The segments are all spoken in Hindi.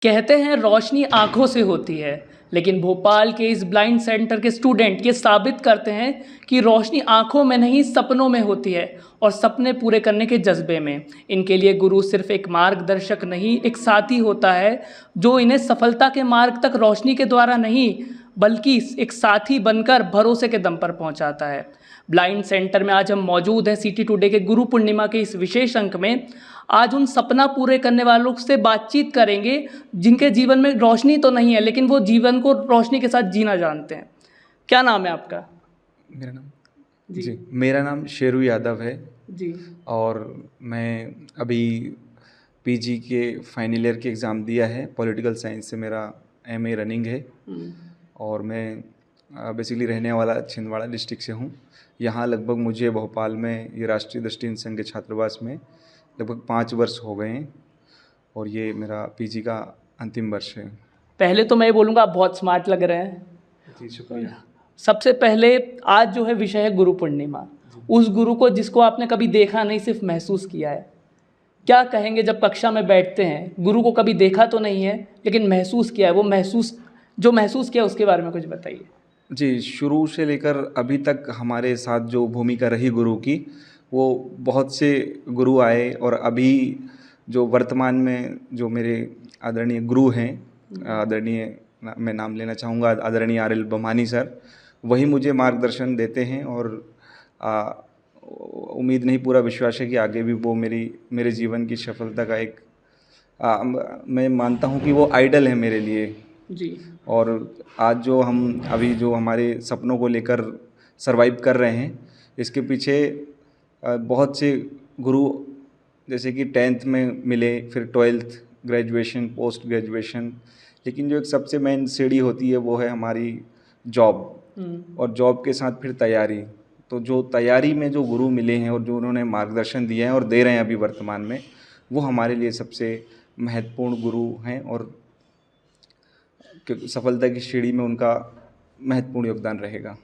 कहते हैं रोशनी आंखों से होती है, लेकिन भोपाल के इस ब्लाइंड सेंटर के स्टूडेंट ये साबित करते हैं कि रोशनी आंखों में नहीं सपनों में होती है और सपने पूरे करने के जज्बे में। इनके लिए गुरु सिर्फ एक मार्गदर्शक नहीं, एक साथी होता है जो इन्हें सफलता के मार्ग तक रोशनी के द्वारा नहीं बल्कि एक साथी बनकर भरोसे के दम पर पहुंचाता है। ब्लाइंड सेंटर में आज हम मौजूद हैं सिटी टुडे के गुरु पूर्णिमा के इस विशेष अंक में। आज उन सपना पूरे करने वालों से बातचीत करेंगे जिनके जीवन में रोशनी तो नहीं है लेकिन वो जीवन को रोशनी के साथ जीना जानते हैं। क्या नाम है आपका? मेरा नाम जी मेरा नाम शेरू यादव है जी और मैं अभी पीजी के फाइनल ईयर के एग्ज़ाम दिया है। पॉलिटिकल साइंस से मेरा एमए रनिंग है और मैं बेसिकली रहने वाला छिंदवाड़ा डिस्ट्रिक्ट से हूँ। यहाँ लगभग मुझे भोपाल में ये राष्ट्रीय दृष्टिहीन संघ के छात्रावास में लगभग 5 वर्ष हो गए हैं और ये मेरा पीजी का अंतिम वर्ष है। पहले तो मैं ये बोलूँगा आप बहुत स्मार्ट लग रहे हैं। जी शुक्रिया। सबसे पहले आज जो है विषय है गुरु पूर्णिमा। उस गुरु को जिसको आपने कभी देखा नहीं, सिर्फ महसूस किया है, क्या कहेंगे जब कक्षा में बैठते हैं? गुरु को कभी देखा तो नहीं है लेकिन महसूस किया है, वो महसूस किया उसके बारे में कुछ बताइए। जी, शुरू से लेकर अभी तक हमारे साथ जो भूमिका रही गुरु की, वो बहुत से गुरु आए और अभी जो वर्तमान में जो मेरे आदरणीय गुरु हैं, मैं नाम लेना चाहूँगा आदरणीय आर.एल. बमानी सर, वही मुझे मार्गदर्शन देते हैं और उम्मीद नहीं पूरा विश्वास है कि आगे भी वो मेरे जीवन की सफलता का एक मैं मानता हूँ कि वो आइडल है मेरे लिए। जी। और आज जो हम अभी जो हमारे सपनों को लेकर सरवाइव कर रहे हैं, इसके पीछे बहुत से गुरु जैसे कि 10th में मिले, फिर 12th, ग्रेजुएशन, पोस्ट ग्रेजुएशन, लेकिन जो एक सबसे मेन सीढ़ी होती है वो है हमारी जॉब और जॉब के साथ फिर तैयारी। तो जो तैयारी में जो गुरु मिले हैं और जो उन्होंने मार्गदर्शन दिया है और दे रहे हैं अभी वर्तमान में, वो हमारे लिए सबसे महत्वपूर्ण गुरु हैं और सफलता की सीढ़ी में उनका महत्वपूर्ण योगदान रहेगा।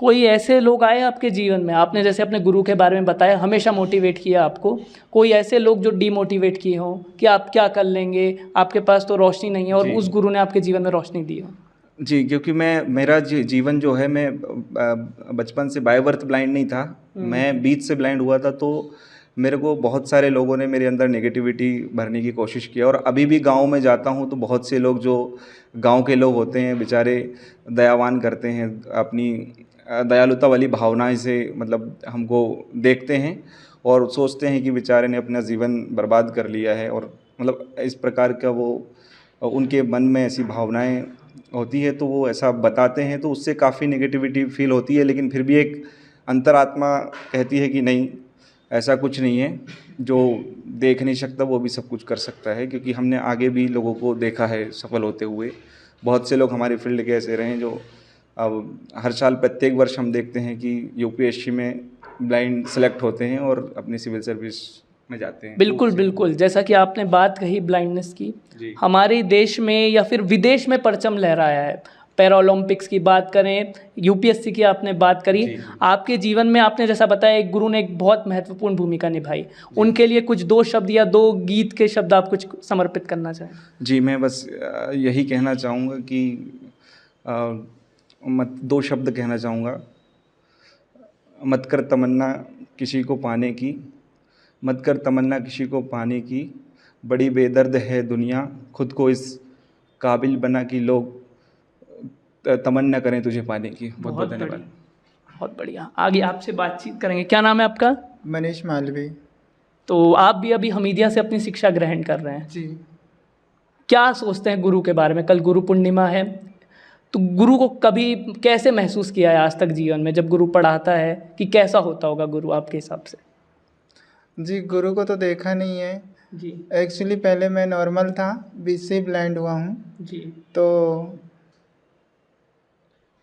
कोई ऐसे लोग आए आपके जीवन में, आपने जैसे अपने गुरु के बारे में बताया, हमेशा मोटिवेट किया आपको, कोई ऐसे लोग जो डीमोटिवेट किए हों कि आप क्या कर लेंगे, आपके पास तो रोशनी नहीं है, और उस गुरु ने आपके जीवन में रोशनी दी हो? जी, क्योंकि मेरा जीवन जो है, मैं बचपन से बाय बर्थ ब्लाइंड नहीं था, मैं बीच से ब्लाइंड हुआ था। तो मेरे को बहुत सारे लोगों ने मेरे अंदर नेगेटिविटी भरने की कोशिश किया और अभी भी गांव में जाता हूं तो बहुत से लोग जो गांव के लोग होते हैं बेचारे दयावान करते हैं, अपनी दयालुता वाली भावनाएं से मतलब हमको देखते हैं और सोचते हैं कि बेचारे ने अपना जीवन बर्बाद कर लिया है, और मतलब इस प्रकार का वो उनके मन में ऐसी भावनाएं होती है तो वो ऐसा बताते हैं, तो उससे काफ़ी नेगेटिविटी फील होती है। लेकिन फिर भी एक अंतरात्मा कहती है कि नहीं, ऐसा कुछ नहीं है, जो देख नहीं सकता वो भी सब कुछ कर सकता है, क्योंकि हमने आगे भी लोगों को देखा है सफल होते हुए। बहुत से लोग हमारे फील्ड के ऐसे रहे हैं जो अब हर साल प्रत्येक वर्ष हम देखते हैं कि यूपीएससी में ब्लाइंड सेलेक्ट होते हैं और अपनी सिविल सर्विस में जाते हैं। बिल्कुल बिल्कुल, जैसा कि आपने बात कही ब्लाइंडनेस की, हमारे देश में या फिर विदेश में परचम लहराया है। पैरा ओलंपिक्स की बात करें, यूपीएससी की आपने बात करी, आपके जीवन में आपने जैसा बताया एक गुरु ने एक बहुत महत्वपूर्ण भूमिका निभाई, उनके लिए कुछ 2 शब्द या 2 गीत के शब्द आप कुछ समर्पित करना चाहें? जी, मैं बस यही कहना चाहूँगा कि 2 शब्द कहना चाहूँगा। मत कर तमन्ना किसी को पाने की, मत कर तमन्ना किसी को पाने की, बड़ी बेदर्द है दुनिया, खुद को इस काबिल बना कि लोग तमन्ना करें तुझे पाने की। बहुत बहुत धन्यवाद। बहुत बढ़िया। आगे आपसे बातचीत करेंगे। क्या नाम है आपका? मनीष मालवी। तो आप भी अभी हमीदिया से अपनी शिक्षा ग्रहण कर रहे हैं। जी। क्या सोचते हैं गुरु के बारे में? कल गुरु पूर्णिमा है, तो गुरु को कभी कैसे महसूस किया है आज तक जीवन में, जब गुरु पढ़ाता है, कि कैसा होता होगा गुरु आपके हिसाब से? जी, गुरु को तो देखा नहीं है जी। एक्चुअली पहले मैं नॉर्मल था, बीच से ब्लाइंड हुआ हूँ। जी। तो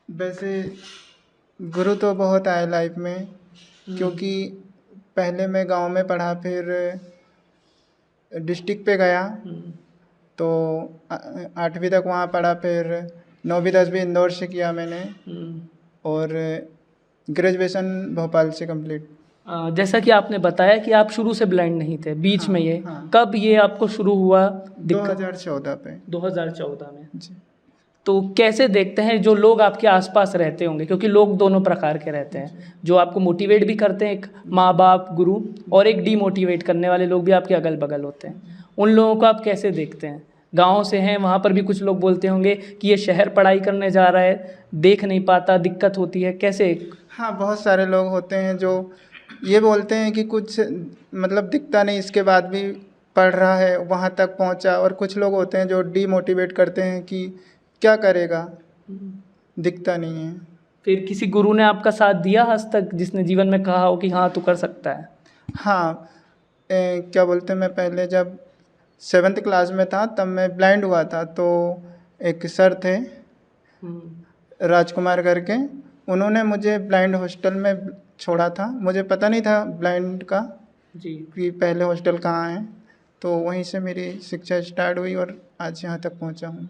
वैसे गुरु तो बहुत आए लाइफ में, क्योंकि पहले मैं गांव में पढ़ा, फिर डिस्ट्रिक्ट पे गया, तो 8वीं तक वहाँ पढ़ा, फिर 9वीं 10वीं इंदौर से किया मैंने, और ग्रेजुएशन भोपाल से कंप्लीट। जैसा कि आपने बताया कि आप शुरू से ब्लाइंड नहीं थे, बीच में ये हाँ। कब ये आपको शुरू हुआ दिक्कत? 2014 पे 2014 में। जी। तो कैसे देखते हैं जो लोग आपके आसपास रहते होंगे, क्योंकि लोग दोनों प्रकार के रहते हैं, जो आपको मोटिवेट भी करते हैं, एक माँ बाप गुरु, और एक डीमोटिवेट करने वाले लोग भी आपके अगल बगल होते हैं। उन लोगों को आप कैसे देखते हैं? गाँव से हैं, वहाँ पर भी कुछ लोग बोलते होंगे कि ये शहर पढ़ाई करने जा रहा है, देख नहीं पाता, दिक्कत होती है, कैसे? हाँ, बहुत सारे लोग होते हैं जो ये बोलते हैं कि कुछ मतलब दिखता नहीं, इसके बाद भी पढ़ रहा है, वहाँ तक पहुँचा। और कुछ लोग होते हैं जो डीमोटिवेट करते हैं कि क्या करेगा, दिखता नहीं है। फिर किसी गुरु ने आपका साथ दिया आज तक, जिसने जीवन में कहा हो कि हाँ तू कर सकता है? हाँ, क्या बोलते हैं, मैं पहले जब 7th क्लास में था तब मैं ब्लाइंड हुआ था, तो एक सर थे राजकुमार करके, उन्होंने मुझे ब्लाइंड हॉस्टल में छोड़ा था। मुझे पता नहीं था ब्लाइंड का जी। कि पहले हॉस्टल कहाँ है, तो वहीं से मेरी शिक्षा स्टार्ट हुई और आज यहाँ तक पहुँचा हूँ।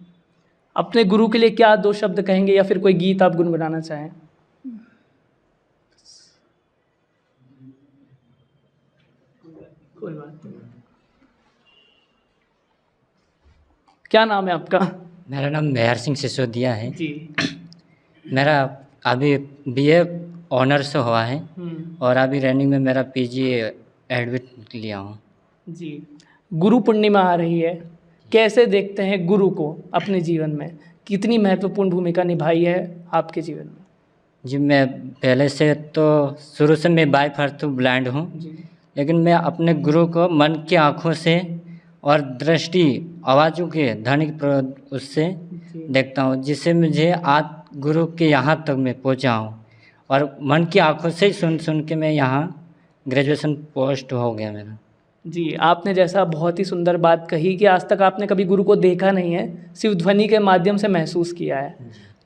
अपने गुरु के लिए क्या 2 शब्द कहेंगे, या फिर कोई गीत आप गुनगुनाना चाहें? कोई बात नहीं। क्या नाम है आपका? मेरा नाम मेहर सिंह सिसोदिया है। जी। मेरा अभी बीए ऑनर्स हुआ है और अभी रनिंग में मेरा पीजी एडमिट लिया हूँ। जी। गुरु पूर्णिमा आ रही है, कैसे देखते हैं गुरु को अपने जीवन में? कितनी महत्वपूर्ण भूमिका निभाई है आपके जीवन में? जी, मैं पहले से तो शुरू से मैं बाय बर्थ ब्लाइंड हूँ, जी। लेकिन मैं अपने गुरु को मन की आँखों से और दृष्टि आवाज़ों के ध्वनि उससे देखता हूँ, जिससे मुझे आज गुरु के यहाँ तक मैं पहुँचा हूँ। और मन की आँखों से ही सुन के मैं यहाँ ग्रेजुएशन पोस्ट हो गया मेरा। जी, आपने जैसा बहुत ही सुंदर बात कही कि आज तक आपने कभी गुरु को देखा नहीं है, सिर्फ ध्वनि के माध्यम से महसूस किया है।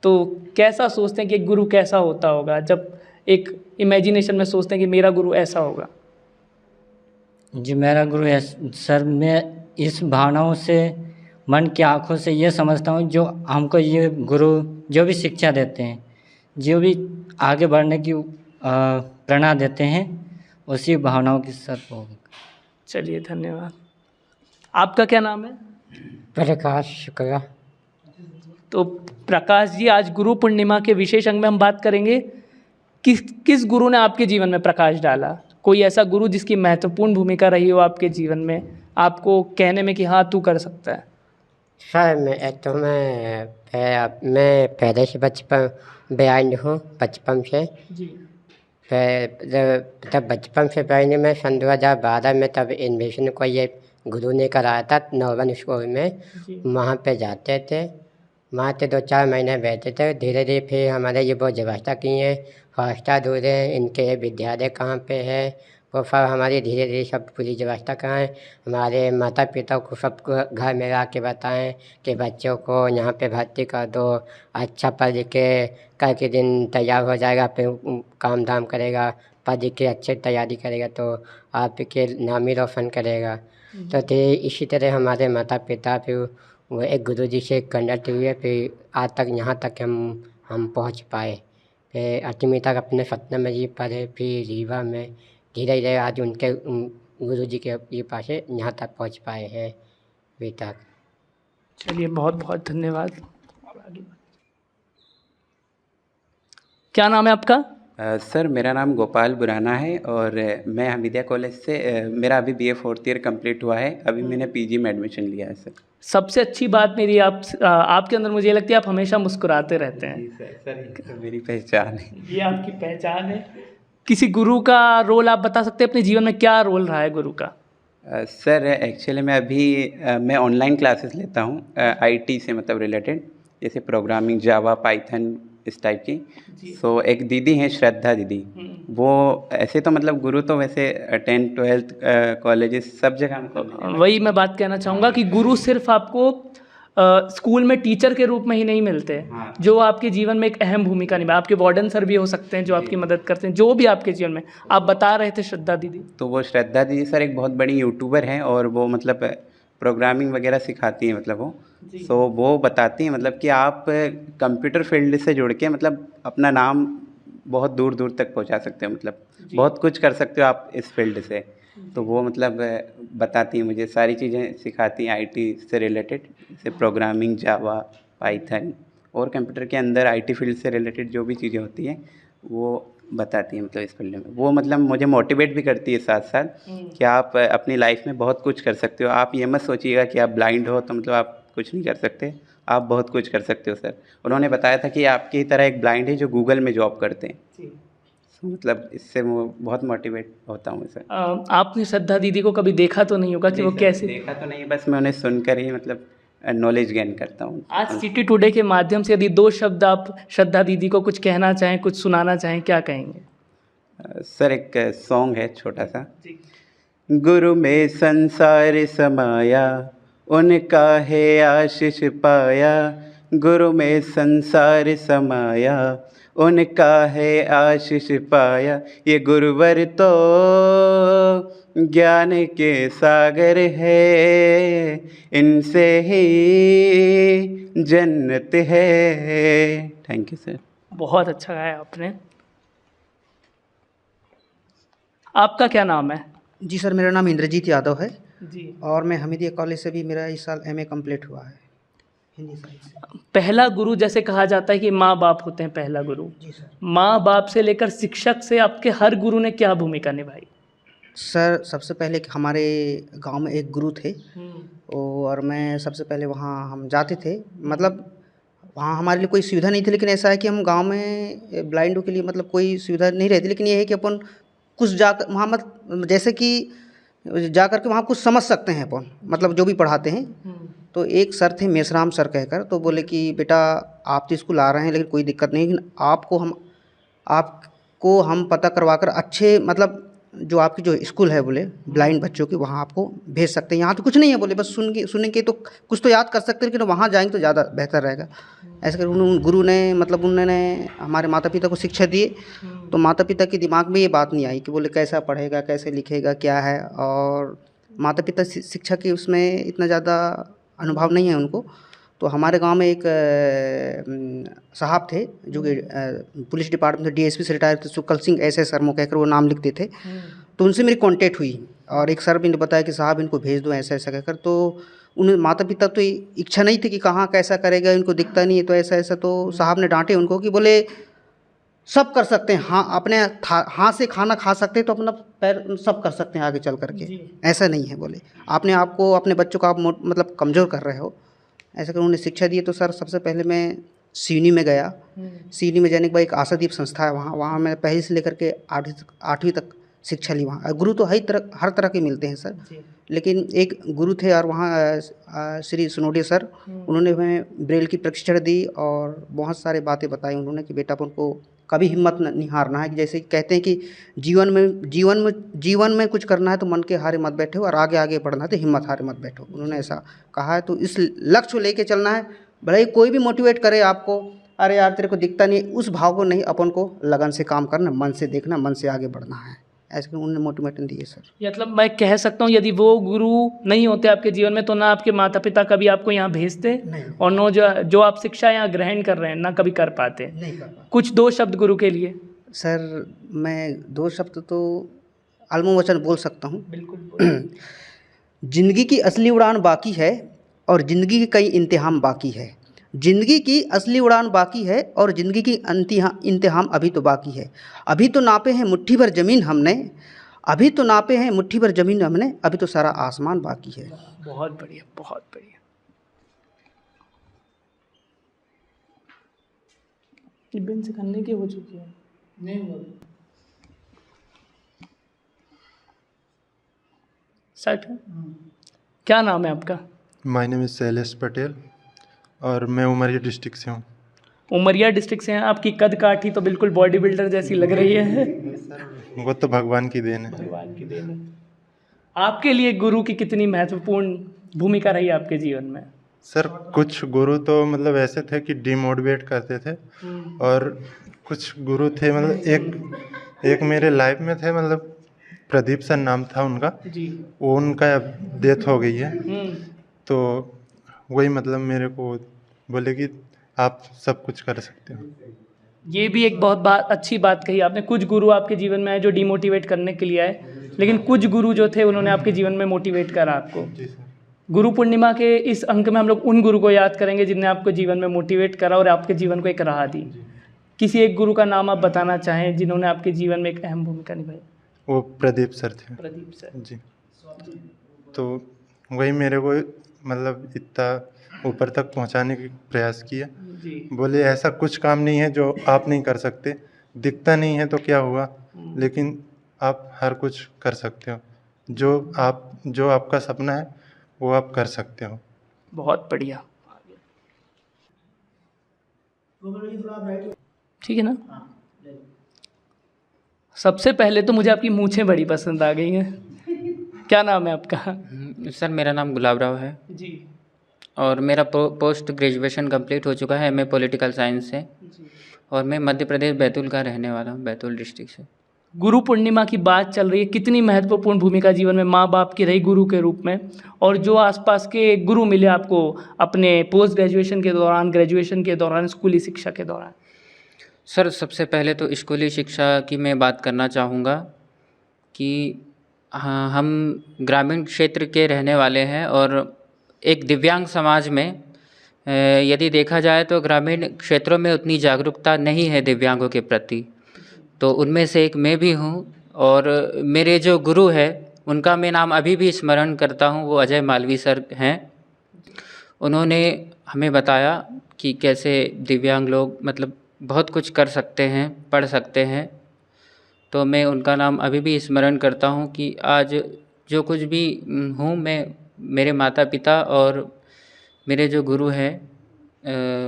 तो कैसा सोचते हैं कि एक गुरु कैसा होता होगा, जब एक इमेजिनेशन में सोचते हैं कि मेरा गुरु ऐसा होगा? जी, मेरा गुरु सर, मैं इस भावनाओं से मन की आँखों से ये समझता हूँ, जो हमको ये गुरु जो भी शिक्षा देते हैं, जो भी आगे बढ़ने की प्रेरणा देते हैं, उसी भावनाओं की सर होगा। चलिए, धन्यवाद। आपका क्या नाम है? प्रकाश शुक्ला। तो प्रकाश जी, आज गुरु पूर्णिमा के विशेष अंग में हम बात करेंगे किस गुरु ने आपके जीवन में प्रकाश डाला? कोई ऐसा गुरु जिसकी महत्वपूर्ण भूमिका रही हो आपके जीवन में, आपको कहने में कि हाँ तू कर सकता है? सर, मैं पहले से बचपन ब्लाइंड हूँ, बचपन से। जी। तब बचपन से पहले मैं सन 2012 में तब एडमिशन को ये गुरु ने कराया था नॉर्मल स्कूल में। वहाँ पे जाते थे, वहाँ से 2-4 महीने बैठे थे। धीरे धीरे फिर हमारे ये बहुत व्यवस्था की है, हॉस्टल दूर है, इनके विद्यालय कहाँ पे है, वो सब हमारी धीरे धीरे सब पूरी व्यवस्था कराएँ। हमारे माता पिता को सबको घर में ला के बताएँ कि बच्चों को यहाँ पे भर्ती कर दो, अच्छा पढ़ लिख के कल के दिन तैयार हो जाएगा, फिर काम धाम करेगा, पढ़ लिख के अच्छे तैयारी करेगा तो आपके नाम ही रोशन करेगा। तो धीरे इसी तरह हमारे माता पिता फिर वो एक गुरु जी से कनेक्ट हुए, फिर आज तक यहाँ तक हम पहुँच पाए। फिर 8वीं तक अपने सपना में जी पढ़े, फिर रीवा में धीरे धीरे आज उनके गुरु जी के ये पास यहाँ तक पहुँच पाए हैं अभी तक। चलिए, बहुत बहुत धन्यवाद। क्या नाम है आपका? सर, मेरा नाम गोपाल बुराना है और मैं हमीदिया कॉलेज से मेरा अभी बीए 4th ईयर कंप्लीट हुआ है। अभी मैंने पीजी में एडमिशन लिया है सर। सबसे अच्छी बात मेरी आपके अंदर मुझे लगती है आप हमेशा मुस्कुराते रहते हैं। जी सर, ये तो मेरी पहचान है। ये आपकी पहचान है। किसी गुरु का रोल आप बता सकते हैं अपने जीवन में, क्या रोल रहा है गुरु का? सर, एक्चुअली मैं ऑनलाइन क्लासेस लेता हूँ आईटी से मतलब रिलेटेड, जैसे प्रोग्रामिंग, जावा, पाइथन, इस टाइप की। सो एक दीदी हैं श्रद्धा दीदी, वो ऐसे तो मतलब गुरु तो वैसे 10th 12th कॉलेजेस सब जगह हमको। वही मैं बात कहना चाहूँगा कि गुरु सिर्फ आपको स्कूल में टीचर के रूप में ही नहीं मिलते। हाँ। जो आपके जीवन में एक अहम भूमिका निभा, आपके वार्डन सर भी हो सकते हैं जो आपकी मदद करते हैं, जो भी आपके जीवन में। आप बता रहे थे श्रद्धा दीदी, तो वो श्रद्धा दीदी सर एक बहुत बड़ी यूट्यूबर हैं और वो मतलब प्रोग्रामिंग वगैरह सिखाती हैं, मतलब वो सो वो बताती हैं मतलब कि आप कंप्यूटर फील्ड से जुड़ के मतलब अपना नाम बहुत दूर दूर तक पहुंचा सकते हो, मतलब बहुत कुछ कर सकते हो आप इस फील्ड से। तो वो मतलब बताती हैं मुझे, सारी चीज़ें सिखाती हैं आईटी से रिलेटेड, जैसे प्रोग्रामिंग, जावा, पाइथन और कंप्यूटर के अंदर आईटी फील्ड से रिलेटेड जो भी चीज़ें होती हैं वो बताती हैं, मतलब इस फील्ड में। वो मतलब मुझे मोटिवेट भी करती है साथ साथ कि आप अपनी लाइफ में बहुत कुछ कर सकते हो। आप ये मत सोचिएगा कि आप ब्लाइंड हो तो मतलब आप कुछ नहीं कर सकते, आप बहुत कुछ कर सकते हो सर। उन्होंने बताया था कि आपकी ही तरह एक ब्लाइंड है जो गूगल में जॉब करते हैं। तो मतलब इससे वो बहुत मोटिवेट होता हूँ सर। आपने श्रद्धा दीदी को कभी देखा तो नहीं होगा कि वो नहीं सर, कैसे। देखा तो नहीं, बस मैं उन्हें सुनकर ही मतलब नॉलेज गेन करता हूँ। आज सिटी टुडे के माध्यम से यदि 2 शब्द आप श्रद्धा दीदी को कुछ कहना चाहें, कुछ सुनाना चाहें, क्या कहेंगे? सर एक सॉन्ग है छोटा सा। गुरु में संसार समाया, उनका है आशीष पाया। गुरु में संसार समाया, उनका है आशीष पाया। ये गुरुवर तो ज्ञान के सागर है, इनसे ही जन्नत है। Thank you sir. बहुत अच्छा गाया आपने। आपका क्या नाम है? जी सर, मेरा नाम इंद्रजीत यादव है जी। और मैं हमीदिया कॉलेज से भी मेरा इस साल एमए कंप्लीट हुआ है हिंदी साइंस से। पहला गुरु जैसे कहा जाता है कि माँ बाप होते हैं पहला गुरु। जी सर। माँ बाप से लेकर शिक्षक से आपके हर गुरु ने क्या भूमिका निभाई? सर सबसे पहले कि हमारे गांव में एक गुरु थे और मैं सबसे पहले वहाँ हम जाते थे, मतलब वहाँ हमारे लिए कोई सुविधा नहीं थी, लेकिन ऐसा है कि हम गांव में ब्लाइंडों के लिए मतलब कोई सुविधा नहीं रहती, लेकिन ये है कि अपन कुछ जाकर वहाँ मत जैसे कि जा कर के वहाँ कुछ समझ सकते हैं अपन, मतलब जो भी पढ़ाते हैं। तो एक सर थे मेसराम सर कहकर, तो बोले कि बेटा आप तो स्कूल आ रहे हैं लेकिन कोई दिक्कत नहीं, लेकिन आपको हम पता करवा कर अच्छे मतलब जो आपकी जो स्कूल है बोले ब्लाइंड बच्चों की, वहाँ आपको भेज सकते हैं। यहाँ तो कुछ नहीं है बोले, बस सुनेंगे तो कुछ तो याद कर सकते हैं, लेकिन वहाँ जाएंगे तो ज़्यादा बेहतर रहेगा। ऐसे कर गुरु ने मतलब उन्होंने हमारे माता पिता को शिक्षा दिए, तो माता पिता के दिमाग में ये बात नहीं आई कि बोले कैसा पढ़ेगा, कैसे लिखेगा, क्या है। और माता पिता शिक्षा के उसमें इतना ज़्यादा अनुभव नहीं है उनको। तो हमारे गांव में एक साहब थे जो कि पुलिस डिपार्टमेंट में डीएसपी से रिटायर थे, सुकल सिंह ऐसे शर्मा कहकर वो नाम लिखते थे। तो उनसे मेरी कांटेक्ट हुई और एक सर भी ने बताया कि साहब इनको भेज दो ऐसा ऐसा कहकर। तो उन माता पिता तो इच्छा नहीं थी कि कहाँ कैसा करेगा, इनको दिखता नहीं है तो ऐसा ऐसा। तो साहब ने डांटे उनको कि बोले सब कर सकते हैं, हाँ अपने हाथ से खाना खा सकते हैं तो अपना पैर सब कर सकते हैं आगे चल करके, ऐसा नहीं है बोले आपने आपको अपने बच्चों को आप मतलब कमज़ोर कर रहे हो। ऐसा कर उन्होंने शिक्षा दी। तो सर सबसे पहले मैं सीनी में गया। सीनी में जाने के बाद एक आशादीप संस्था है वहाँ मैं पहली से लेकर के 8वीं तक शिक्षा ली वहाँ। गुरु तो हर तरह के मिलते हैं सर, लेकिन एक गुरु थे और वहाँ श्री सुनोडिया सर, उन्होंने हमें ब्रेल की प्रशिक्षण दी और बहुत सारे बातें बताई उन्होंने कि बेटा अपन को कभी हिम्मत नहीं हारना है। कि जैसे कहते हैं कि जीवन में कुछ करना है तो मन के हारे मत बैठो और आगे बढ़ना है तो हिम्मत हारे मत बैठो, उन्होंने ऐसा कहा है। तो इस लक्ष्य को लेके चलना है, भले ही कोई भी मोटिवेट करे आपको, अरे यार तेरे को दिखता नहीं, उस भाव को नहीं, अपन को लगन से काम करना, मन से देखना, मन से आगे बढ़ना है। ऐसे उन्होंने मोटिवेशन दिए सर। मतलब मैं कह सकता हूँ यदि वो गुरु नहीं होते आपके जीवन में तो ना आपके माता पिता कभी आपको यहाँ भेजते और नो जो आप शिक्षा यहाँ ग्रहण कर रहे हैं ना कभी कर पाते। नहीं कर पाते। कुछ 2 शब्द गुरु के लिए। सर मैं 2 शब्द तो अल्मोवचन बोल सकता हूँ। बिल्कुल। जिंदगी की असली उड़ान बाकी है और ज़िंदगी के कई इम्तिहान बाकी है। ज़िंदगी की असली उड़ान बाकी है और ज़िंदगी की इम्तिहान अभी तो बाकी है। अभी तो नापे हैं मुट्ठी भर ज़मीन हमने, अभी तो नापे हैं मुट्ठी भर ज़मीन हमने, अभी तो सारा आसमान बाकी है। बहुत बढ़िया, बहुत बढ़िया। इब्बन से करने की हो चुकी है, नहीं हुआ। 60। क्या नाम है आपका? My name is Shailesh Patel और मैं उमरिया डिस्ट्रिक्ट से हूँ। उमरिया डिस्ट्रिक्ट से हैं। आपकी कद काठी तो बिल्कुल बॉडी बिल्डर जैसी लग रही है। वो तो भगवान की देन है। भगवान की देन है। आपके लिए गुरु की कितनी महत्वपूर्ण भूमिका रही आपके जीवन में? सर कुछ गुरु तो मतलब ऐसे थे कि डिमोटिवेट करते थे और कुछ गुरु थे मतलब एक मेरे लाइफ में थे, मतलब प्रदीप सर नाम था उनका जी। वो उनका डेथ हो गई है। तो वही मतलब मेरे को बोले कि आप सब कुछ कर सकते हो। ये भी एक बहुत अच्छी बात कही आपने। कुछ गुरु आपके जीवन में आए जो डिमोटिवेट करने के लिए आए, लेकिन कुछ गुरु जो थे उन्होंने आपके जीवन में मोटिवेट करा आपको। जी सर। गुरु पूर्णिमा के इस अंक में हम लोग उन गुरु को याद करेंगे जिनने आपको जीवन में मोटिवेट करा और आपके जीवन को एक राह दी। किसी एक गुरु का नाम आप बताना चाहें जिन्होंने आपके जीवन में एक अहम भूमिका निभाई? वो प्रदीप सर थे। प्रदीप सर जी। तो वही मेरे को मतलब इतना ऊपर तक पहुंचाने की प्रयास किया। जी। बोले ऐसा कुछ काम नहीं है जो आप नहीं कर सकते, दिखता नहीं है तो क्या हुआ, लेकिन आप हर कुछ कर सकते हो। जो आपका सपना है वो आप कर सकते हो। बहुत बढ़िया, ठीक है ना। सबसे पहले तो मुझे आपकी मूंछें बड़ी पसंद आ गई हैं। क्या नाम है आपका? सर मेरा नाम गुलाब राव है जी। और मेरा पोस्ट ग्रेजुएशन कंप्लीट हो चुका है एमए पॉलिटिकल साइंस से, और मैं मध्य प्रदेश बैतूल का रहने वाला हूँ, बैतूल डिस्ट्रिक्ट से। गुरु पूर्णिमा की बात चल रही है, कितनी महत्वपूर्ण भूमिका जीवन में माँ बाप की रही गुरु के रूप में, और जो आसपास के गुरु मिले आपको अपने पोस्ट ग्रेजुएशन के दौरान, ग्रेजुएशन के दौरान, स्कूली शिक्षा के दौरान? सर सबसे पहले तो स्कूली शिक्षा की मैं बात करना चाहूँगा कि हाँ, हम ग्रामीण क्षेत्र के रहने वाले हैं और एक दिव्यांग समाज में यदि देखा जाए तो ग्रामीण क्षेत्रों में उतनी जागरूकता नहीं है दिव्यांगों के प्रति, तो उनमें से एक मैं भी हूँ। और मेरे जो गुरु है उनका मैं नाम अभी भी स्मरण करता हूँ, वो अजय मालवी सर हैं। उन्होंने हमें बताया कि कैसे दिव्यांग लोग मतलब बहुत कुछ कर सकते हैं, पढ़ सकते हैं, तो मैं उनका नाम अभी भी स्मरण करता हूँ कि आज जो कुछ भी हूँ मैं, मेरे माता पिता और मेरे जो गुरु हैं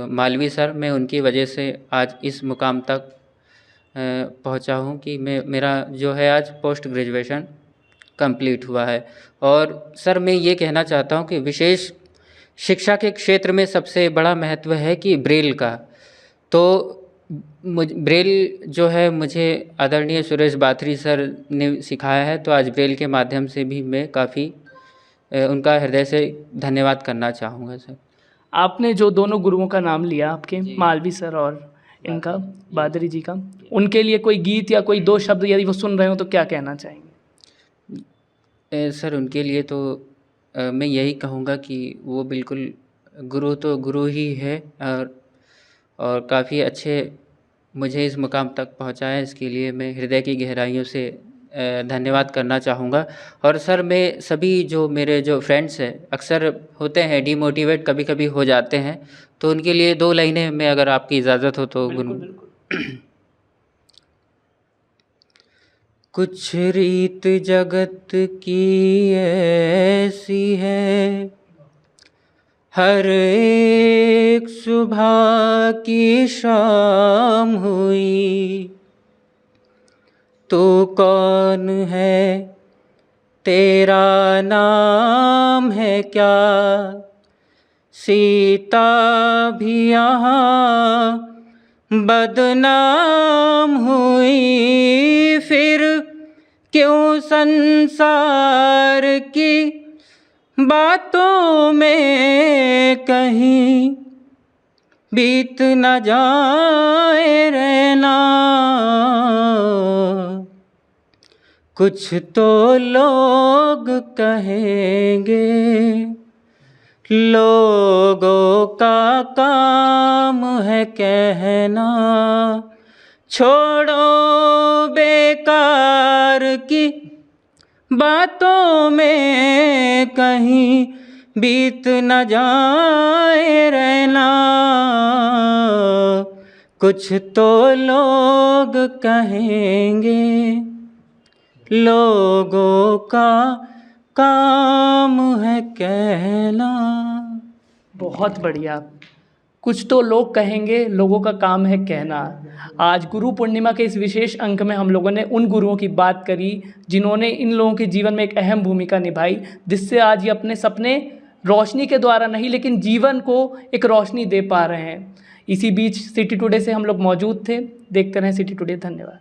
मालवी सर, मैं उनकी वजह से आज इस मुकाम तक पहुँचा हूँ कि मेरा जो है आज पोस्ट ग्रेजुएशन कंप्लीट हुआ है। और सर मैं ये कहना चाहता हूँ कि विशेष शिक्षा के क्षेत्र में सबसे बड़ा महत्व है कि ब्रेल का, तो ब्रेल जो है मुझे आदरणीय सुरेश बाथरी सर ने सिखाया है, तो आज ब्रेल के माध्यम से भी मैं काफ़ी उनका हृदय से धन्यवाद करना चाहूँगा सर। आपने जो दोनों गुरुओं का नाम लिया, आपके मालवी सर और इनका बादरी जी का, उनके लिए कोई गीत या कोई दो शब्द यदि वो सुन रहे हो तो क्या कहना चाहेंगे? सर उनके लिए तो मैं यही कहूँगा कि वो बिल्कुल गुरु तो गुरु ही है, और काफ़ी अच्छे मुझे इस मुकाम तक पहुँचाया, इसके लिए मैं हृदय की गहराइयों से धन्यवाद करना चाहूँगा। और सर मैं सभी जो मेरे जो फ्रेंड्स हैं अक्सर होते हैं डिमोटिवेट कभी कभी हो जाते हैं, तो उनके लिए 2 लाइनें मैं अगर आपकी इजाज़त हो तो कुछ रीत जगत की ऐसी है, हर एक सुबह की शाम हुई, तू कौन है, तेरा नाम है क्या, सीता भी यहाँ बदनाम हुई, फिर क्यों संसार की बातों में कहीं बीत न जाए रहना, कुछ तो लोग कहेंगे, लोगों का काम है कहना, छोड़ो बेकार की बातों में कहीं बीत न जाए रहना, कुछ तो लोग कहेंगे, लोगों का काम है कहना। बहुत बढ़िया। कुछ तो लोग कहेंगे, लोगों का काम है कहना। आज गुरु पूर्णिमा के इस विशेष अंक में हम लोगों ने उन गुरुओं की बात करी जिन्होंने इन लोगों के जीवन में एक अहम भूमिका निभाई, जिससे आज ये अपने सपने रोशनी के द्वारा नहीं लेकिन जीवन को एक रोशनी दे पा रहे हैं। इसी बीच सिटी टुडे से हम लोग मौजूद थे। देखते रहें सिटी टुडे। धन्यवाद।